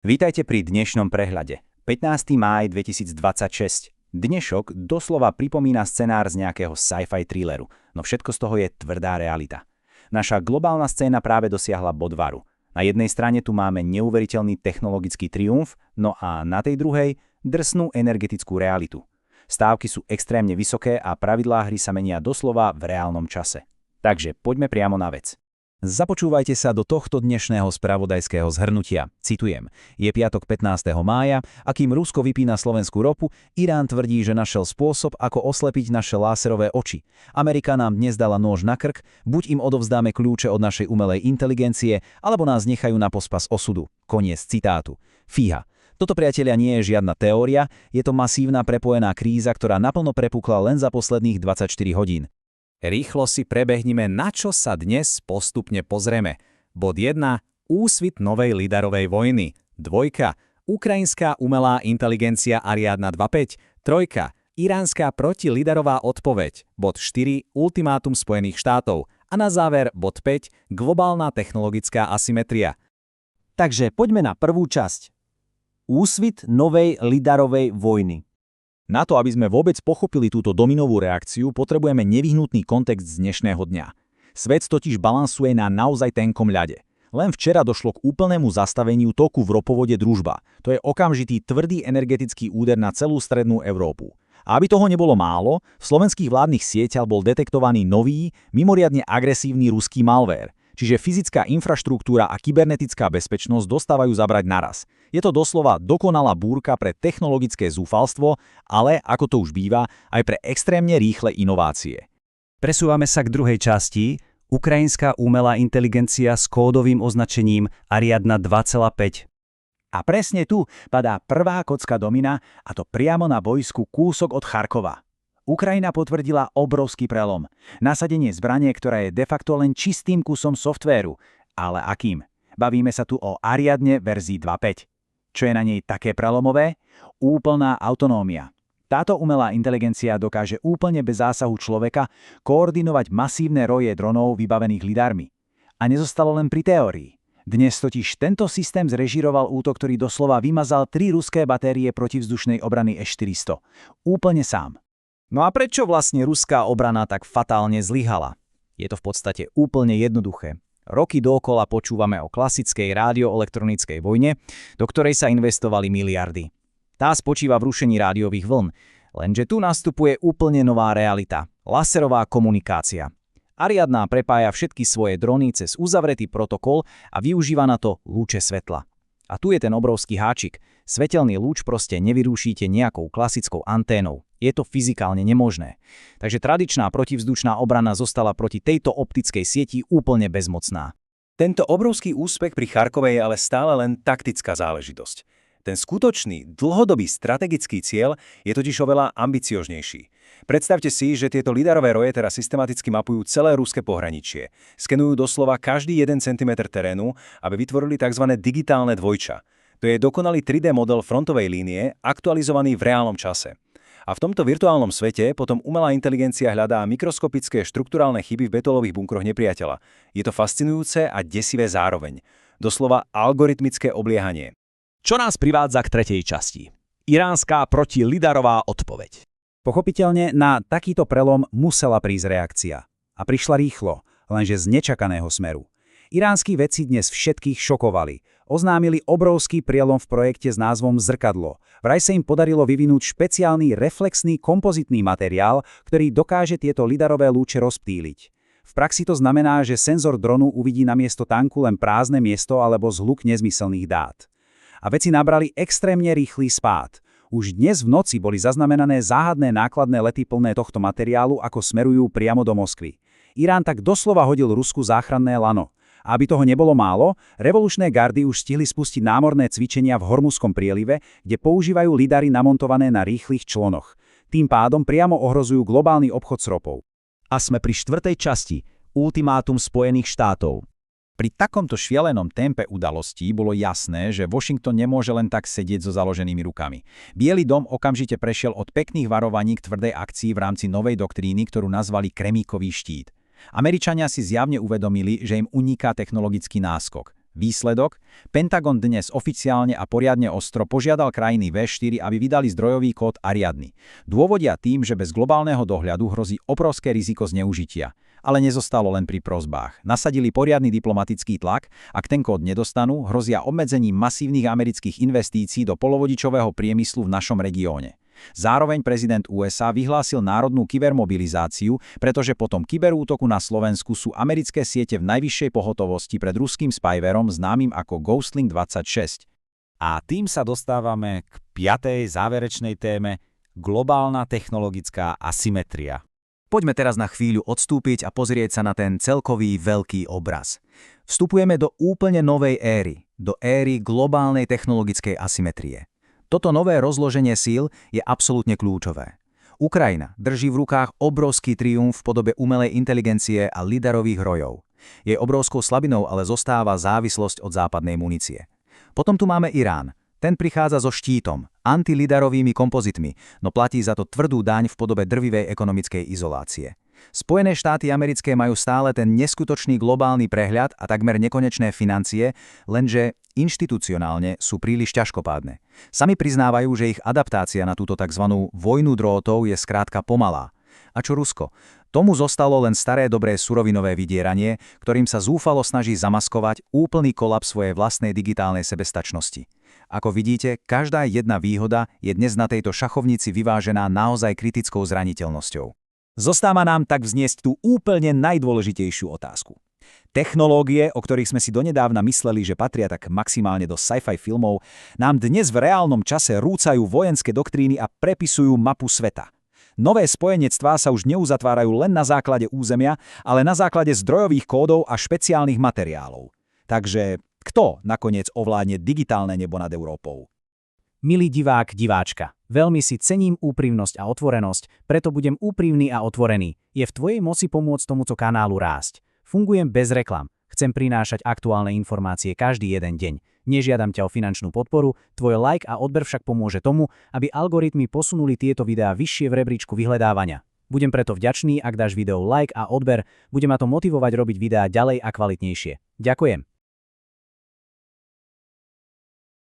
Vítajte pri dnešnom prehľade. 15. máj 2026. Dnešok doslova pripomína scenár z nejakého sci-fi thrilleru, no všetko z toho je tvrdá realita. Naša globálna scéna práve dosiahla bod varu. Na jednej strane tu máme neuveriteľný technologický triumf, no a na tej druhej drsnú energetickú realitu. Stávky sú extrémne vysoké a pravidlá hry sa menia doslova v reálnom čase. Takže poďme priamo na vec. Započúvajte sa do tohto dnešného spravodajského zhrnutia. Citujem, je piatok 15. mája a kým Rusko vypína slovenskú ropu, Irán tvrdí, že našiel spôsob, ako oslepiť naše láserové oči. Amerika nám dnes dala nôž na krk, buď im odovzdáme kľúče od našej umelej inteligencie, alebo nás nechajú na pospas osudu. Koniec citátu. Fíha. Toto, priatelia, nie je žiadna teória, je to masívna prepojená kríza, ktorá naplno prepukla len za posledných 24 hodín. Rýchlo si prebehnime, na čo sa dnes postupne pozrieme. Bod 1. Úsvit novej lidarovej vojny. 2. Ukrajinská umelá inteligencia Ariadna 2.5. 3. Iránska protilidarová odpoveď. Bod 4. Ultimátum Spojených štátov. A na záver bod 5. Globálna technologická asymetria. Takže poďme na prvú časť. Úsvit novej lidarovej vojny. Na to, aby sme vôbec pochopili túto dominovú reakciu, potrebujeme nevyhnutný kontext z dnešného dňa. Svet totiž balansuje na naozaj tenkom ľade. Len včera došlo k úplnému zastaveniu toku v ropovode Družba. To je okamžitý tvrdý energetický úder na celú strednú Európu. A aby toho nebolo málo, v slovenských vládnych sieťach bol detektovaný nový, mimoriadne agresívny ruský malvér. Čiže fyzická infraštruktúra a kybernetická bezpečnosť dostávajú zabrať naraz. Je to doslova dokonalá búrka pre technologické zúfalstvo, ale, ako to už býva, aj pre extrémne rýchle inovácie. Presúvame sa k druhej časti. Ukrajinská umelá inteligencia s kódovým označením Ariadna 2.5. A presne tu padá prvá kocka domina, a to priamo na bojsku kúsok od Charkova. Ukrajina potvrdila obrovský prelom. Nasadenie zbrane, ktorá je de facto len čistým kusom softvéru. Ale akým? Bavíme sa tu o Ariadne verzii 2.5. Čo je na nej také prelomové? Úplná autonómia. Táto umelá inteligencia dokáže úplne bez zásahu človeka koordinovať masívne roje dronov vybavených lidármi. A nezostalo len pri teórii. Dnes totiž tento systém zrežíroval útok, ktorý doslova vymazal 3 ruské batérie protivzdušnej obrany S-400. Úplne sám. No a prečo vlastne ruská obrana tak fatálne zlyhala? Je to v podstate úplne jednoduché. Roky dookola počúvame o klasickej rádioelektronickej vojne, do ktorej sa investovali miliardy. Tá spočíva v rušení rádiových vln, lenže tu nastupuje úplne nová realita – laserová komunikácia. Ariadna prepája všetky svoje drony cez uzavretý protokol a využíva na to lúče svetla. A tu je ten obrovský háčik. Svetelný lúč proste nevyrušíte nejakou klasickou anténou. Je to fyzikálne nemožné. Takže tradičná protivzdušná obrana zostala proti tejto optickej sieti úplne bezmocná. Tento obrovský úspech pri Charkove je ale stále len taktická záležitosť. Ten skutočný, dlhodobý strategický cieľ je totiž oveľa ambicioznejší. Predstavte si, že tieto lidarové roje teraz systematicky mapujú celé ruské pohraničie. Skenujú doslova každý 1 cm terénu, aby vytvorili tzv. Digitálne dvojča. To je dokonalý 3D model frontovej línie, aktualizovaný v reálnom čase. A v tomto virtuálnom svete potom umelá inteligencia hľadá mikroskopické štrukturálne chyby v betolových bunkroch nepriateľa. Je to fascinujúce a desivé zároveň. Doslova algoritmické obliehanie. Čo nás privádza k tretej časti. Iránska protilidarová odpoveď. Pochopiteľne na takýto prelom musela prísť reakcia. A prišla rýchlo, lenže z nečakaného smeru. Iránsky vedci dnes všetkých šokovali. Oznámili obrovský prielom v projekte s názvom Zrkadlo. Vraj sa im podarilo vyvinúť špeciálny reflexný kompozitný materiál, ktorý dokáže tieto lidarové lúče rozptýliť. V praxi to znamená, že senzor dronu uvidí namiesto tanku len prázdne miesto alebo zhluk nezmyselných dát. A vedci nabrali extrémne rýchly spád. Už dnes v noci boli zaznamenané záhadné nákladné lety plné tohto materiálu, ako smerujú priamo do Moskvy. Irán tak doslova hodil Rusku záchranné lano. A aby toho nebolo málo, revolučné gardy už stihli spustiť námorné cvičenia v Hormuzskom prielive, kde používajú lidary namontované na rýchlych člnoch. Tým pádom priamo ohrozujú globálny obchod s ropou. A sme pri štvrtej časti – ultimátum Spojených štátov. Pri takomto šialenom tempe udalostí bolo jasné, že Washington nemôže len tak sedieť so založenými rukami. Biely dom okamžite prešiel od pekných varovaní k tvrdej akcii v rámci novej doktríny, ktorú nazvali Kremíkový štít. Američania si zjavne uvedomili, že im uniká technologický náskok. Výsledok? Pentagon dnes oficiálne a poriadne ostro požiadal krajiny V4, aby vydali zdrojový kód Ariadny. Dôvodia tým, že bez globálneho dohľadu hrozí obrovské riziko zneužitia. Ale nezostalo len pri prosbách. Nasadili poriadny diplomatický tlak, ak ten kód nedostanú, hrozia obmedzením masívnych amerických investícií do polovodičového priemyslu v našom regióne. Zároveň prezident USA vyhlásil národnú kybermobilizáciu, pretože po tom kyberútoku na Slovensku sú americké siete v najvyššej pohotovosti pred ruským spyverom známym ako Ghostlink 26. A tým sa dostávame k 5. záverečnej téme – globálna technologická asymetria. Poďme teraz na chvíľu odstúpiť a pozrieť sa na ten celkový veľký obraz. Vstupujeme do úplne novej éry, do éry globálnej technologickej asymetrie. Toto nové rozloženie síl je absolútne kľúčové. Ukrajina drží v rukách obrovský triumf v podobe umelej inteligencie a lidarových rojov. Jej obrovskou slabinou ale zostáva závislosť od západnej munície. Potom tu máme Irán. Ten prichádza so štítom, antilidarovými kompozitmi, no platí za to tvrdú daň v podobe drvivej ekonomickej izolácie. Spojené štáty americké majú stále ten neskutočný globálny prehľad a takmer nekonečné financie, lenže inštitucionálne sú príliš ťažkopádne. Sami priznávajú, že ich adaptácia na túto tzv. Vojnu drôtov je skrátka pomalá. A čo Rusko? Tomu zostalo len staré dobré surovinové vydieranie, ktorým sa zúfalo snaží zamaskovať úplný kolaps svojej vlastnej digitálnej sebestačnosti. Ako vidíte, každá jedna výhoda je dnes na tejto šachovnici vyvážená naozaj kritickou zraniteľnosťou. Zostáva nám tak vzniesť tú úplne najdôležitejšiu otázku. Technológie, o ktorých sme si donedávna mysleli, že patria tak maximálne do sci-fi filmov, nám dnes v reálnom čase rúcajú vojenské doktríny a prepisujú mapu sveta. Nové spojenectvá sa už neuzatvárajú len na základe územia, ale na základe zdrojových kódov a špeciálnych materiálov. Takže kto nakoniec ovládne digitálne nebo nad Európou? Milý divák, diváčka, veľmi si cením úprimnosť a otvorenosť, preto budem úprimný a otvorený. Je v tvojej moci pomôcť tomuto kanálu rásť. Fungujem bez reklam. Chcem prinášať aktuálne informácie každý jeden deň. Nežiadam ťa o finančnú podporu, tvoj like a odber však pomôže tomu, aby algoritmy posunuli tieto videá vyššie v rebríčku vyhľadávania. Budem preto vďačný, ak dáš video like a odber, bude ma to motivovať robiť videá ďalej a kvalitnejšie. Ďakujem.